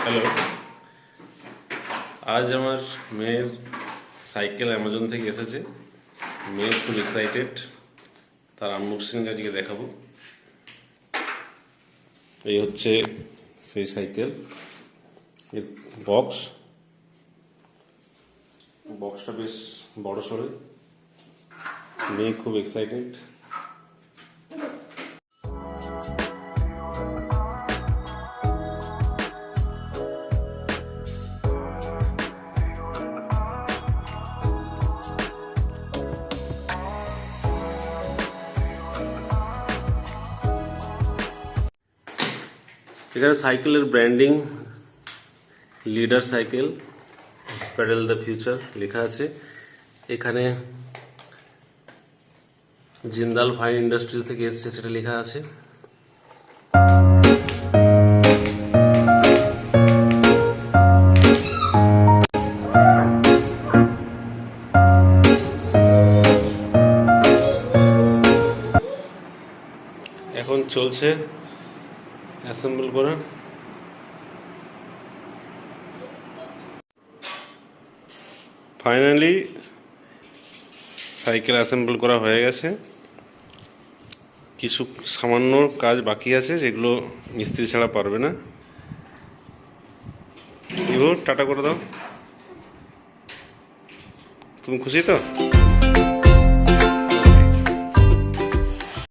Hello, আজ আমার মেয়ের সাইকেল অ্যামাজন থেকে এসেছে। মেয়ে খুব এক্সাইটেড, তার আনবক্সিং আজকে দেখাবো। এই হচ্ছে সেই সাইকেল, এর বক্সটা বেশ বড় সড়ো। মেয়ে খুব এক্সাইটেড। এখানে সাইকেলের branding leader cycle, pedal the future লেখা আছে। এখানে জিন্দাল ফাইন ইন্ডাস্ট্রিজ থেকে এসছে সেটা লেখা আছে। এখন চলছে অ্যাসেম্বল করা। ফাইনালি সাইকেল অ্যাসেম্বল করা হয়ে গেছে। কিছু সামান্য কাজ বাকি আছে যেগুলো মিস্ত্রি ছাড়া পারবে না। টাটা করে দাও। তুমি খুশি তো?